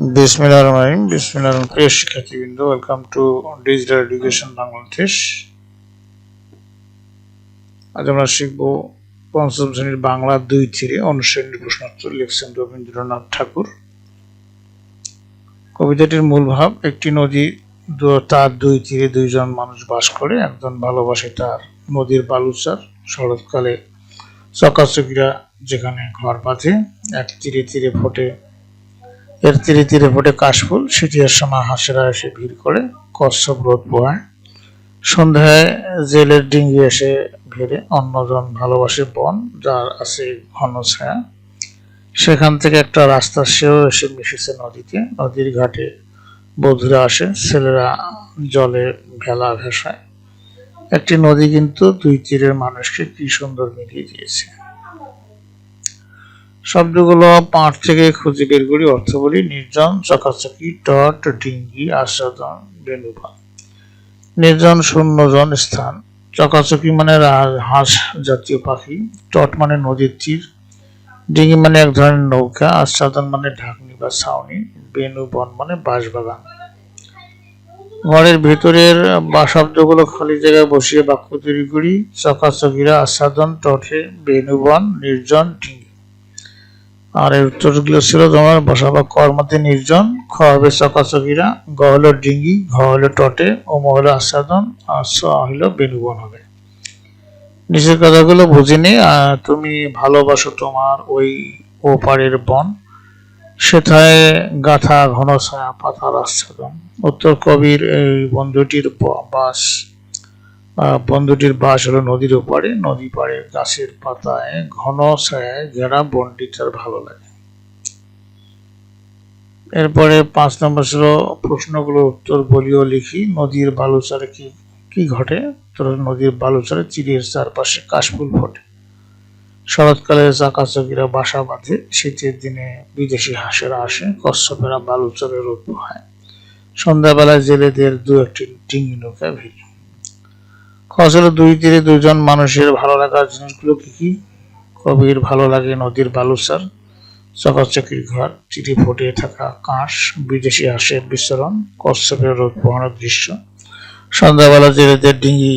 বিসমিল্লাহির রহমানির রহিম। বিসমিল্লাহির রহমানির রহিম। প্রিয় শিক্ষার্থীবৃন্দ, welcome to digital education Bangladesh. আজ আমরা শিখব পঞ্চম শ্রেণীর বাংলা 2 থেকে অনুশ্রেণীর প্রশ্নোত্তর। লিখছেন রবীন্দ্রনাথ ঠাকুর। কবিতাটির মূল ভাব: একটি নদী, তার 2 তীরে 2 জন মানুষ বাস করে। একজন ভালোবাসে তার নদীর বালুচর। শরৎকালে চকাচকিরা যেখানে ঘর বাঁধে, এক তীরে তীরে ফোটে এর তীরে তীরে ফোটে কাশফুল। শীতের সময় হাঁসেরা এসে ভিড় করে, কচ্ছপ রোদ পোহায়। সন্ধ্যায় জেলের ডিঙ্গি এসে ভিড়ে। অন্যজন ভালোবাসে বন, যার আছে ঘন ছায়া। সেখান থেকে একটা রাস্তা, সেও এসে মিশেছে নদীতে। নদীর ঘাটে বধূরা আসে, ছেলেরা জলে ভেলা ভেসায়। একটি নদী কিন্তু 2 তীরের মানুষকে কি সুন্দর মিলিয়ে দিয়েছে। শব্দগুলো পাঠ থেকে খুঁজে বের করি। অর্থ বলি: নির্জন, চকাচকি, টট, ডিঙ্গি, আস্বাদন, বেণুপাল। নির্জন, শূন্যজন স্থান। চকাচকি মানে হাঁস জাতীয় পাখি। টট মানে নদীর তীর। ডিঙ্গি মানে এক ধরনের নৌকা। আস্বাদন মানে ঢাকনি বা ছাউনি। বেণুবন মানে বাঁশবাগান। ঘরের ভেতরের বা শব্দগুলো খালি জায়গায় বসিয়ে বাক্য তৈরি করি। চকাচকিরা, আস্বাদন, টটে, বেণুবন, নির্জন, ডিঙ্গি। আর এর উত্তরগুলো ছিল তোমার বসাবা কর মধ্যে নির্জন, খ হবে চকাচকিরা, গ হলো ডিঙ্গি, ঘ হলো টটে, ও ম হলো আস্বাদন, আর স হলো বেণুবন হবে। নিচের কথাগুলো বুঝে নি। তুমি ভালোবাসো তোমার ওই ওপারের বন, সেথায় গাথা ঘন ছায়া পাতার আচ্ছাদন। উত্তর: কবির এই বন্ধুটির বাস হলো নদীর ওপারে। নদী পাড়ে গাছের পাতায় ঘন ছায়ায় ঘেরা বনটি তার ভালো লাগে। এরপরে 5 নম্বর ছিল প্রশ্নগুলোর উত্তর বলিও লিখি। নদীর বালুচরে কি ঘটে? নদীর বালুচরে চিড়ের চারপাশে কাশফুল ফোটে। শরৎকালে চাকাচকিরা বাসা বাঁধে। শীতের দিনে বিদেশি হাঁসেরা আসে। কচ্ছপেরা বালুচরে রোদ পোহায়। সন্ধ্যাবেলায় জেলেদের 2-1টি ডিঙ্গি নৌকায় ভিড়। ছিল 2 তীরে 2 জন মানুষের ভালো লাগার জিনিসগুলো কি কি? কবির ভালো লাগে নদীর বালুচর, চকাচকির ঘর, চিঠি ফুটিয়ে থাকা কাঁস, বিদেশি হাঁসের বিচরণ, কচ্ছপের রোদ পোহানোর দৃশ্য, সন্ধ্যাবেলা জেলেদের ডিঙ্গি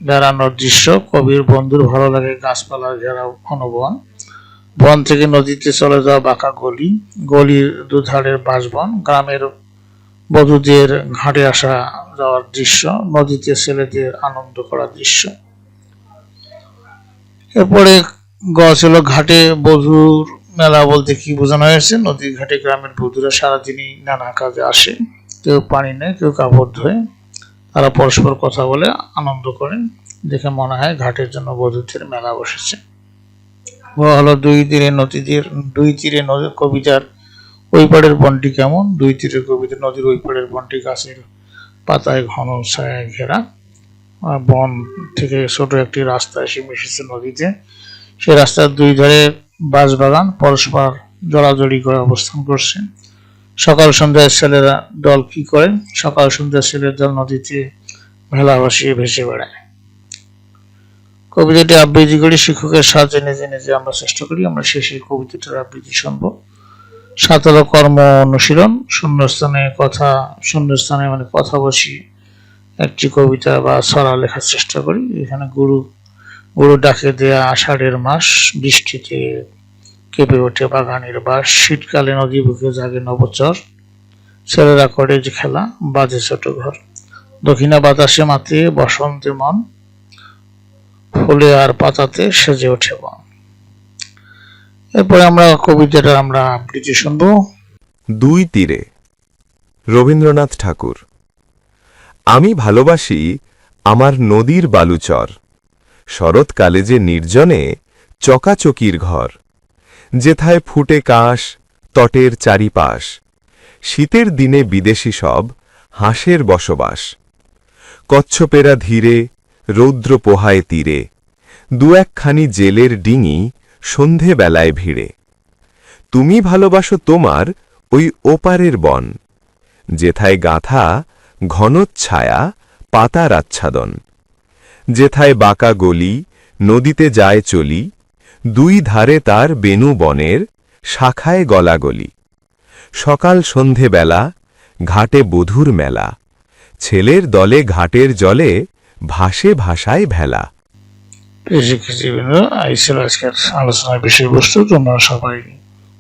বেড়ানোর দৃশ্য। কবির বন্ধুর ভালো লাগে গাছপালা ঘেরা ঘন বন, বন থেকে নদীতে চলে যাওয়া বাঁকা গলি, গলির দুধারের বাঁশবন, গ্রামের বধূদের ঘাটে আসা যাওয়ার দৃশ্য, নদীতে ছেলেদের আনন্দ করার দৃশ্য। এরপরে গ ছিল ঘাটে বধূর মেলা বলতে কি বোঝানো হয়েছে? নদীর ঘাটে গ্রামের বধূরা সারাদিনই নানা কাজে আসে। কেউ পানি নেয়, কেউ কাপড় ধোয়। তারা পরস্পর কথা বলে আনন্দ করে। দেখে মনে হয় ঘাটের জন্য বধূদের মেলা বসেছে। হলো 2 তীরে নদীর কবিতার ওই পাড়ের বনটি কেমন? 2 তীরের কবিতা: নদীর ওই পাড়ের বনটি গাছের পাতায় ঘন ছায়ায় ঘেরা। বন থেকে ছোট একটি রাস্তা এসে মিশেছে নদীতে। সেই রাস্তার 2 ধারে বাঁশবাগান পরস্পর জড়াজড়ি করে অবস্থান করছে। সকাল সন্ধ্যায় ছেলেরা দল কি করে? সকাল সন্ধ্যায় ছেলের দল নদীতে ভেলা ভাসিয়ে ভেসে বেড়ায়। কবিতাটি আবৃত্তি করি। শিক্ষকের সাহায্যে নিজে নিজে আমরা চেষ্টা করি। আমরা শেষে কবিতাটার আবৃত্তি শুনব। 7 হলো কর্ম অনুশীলন। শূন্যস্থানে মানে কথা বসি একটি কবিতা বা ছড়া লেখার চেষ্টা করি। এখানে গুরু ডাকে দেয়া আষাঢ়ের মাস, বৃষ্টিতে কেঁপে ওঠে বাগানের বাস, শীতকালে নদী বুকে জাগে নবচর, ছেলেরা করে যে খেলা, বাজে ছোট ঘর, দক্ষিণা বাতাসে মাতিয়ে বসন্তে মন, ফুলে আর পাতাতে সেজে ওঠে বন। এরপরে আমরা কবিতাটা আবৃত্তি শুনবো। 2 তীরে, রবীন্দ্রনাথ ঠাকুর। আমি ভালোবাসি আমার নদীর বালুচর, শরৎকালে যে নির্জনে চকাচকির ঘর, যেথায় ফুটে কাঁস তটের চারিপাশ, শীতের দিনে বিদেশি সব হাঁসের বসবাস, কচ্ছপেরা ধীরে রৌদ্র পোহায় তীরে, 2-1খানি জেলের ডিঙি সন্ধে বেলায় ভিড়ে। তুমি ভালোবাসো তোমার ওই ওপারের বন, যেথায় গাথা ঘন ছায়া পাতার আচ্ছাদন, যেথায় বাঁকা গলি নদীতে যায় চলি, 2 ধারে তার বেণু বনের শাখায় গলাগলি, সকাল সন্ধে বেলা ঘাটে বধুর মেলা ছেলের দলে ঘাটের জলে ভাসে ভাষায় ভেলা। প্রিয় শিক্ষার্থীবৃন্দ, এই ছিল আজকের আলোচনার বিষয়বস্তু। তোমরা সবাই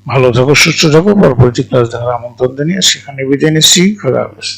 ভালো থাকো, সুস্থ থাকো। পরবর্তী ক্লাস দেখার আমন্ত্রণ জানিয়ে সেখানে বিদায় নিচ্ছি। খোদা হাফেজ।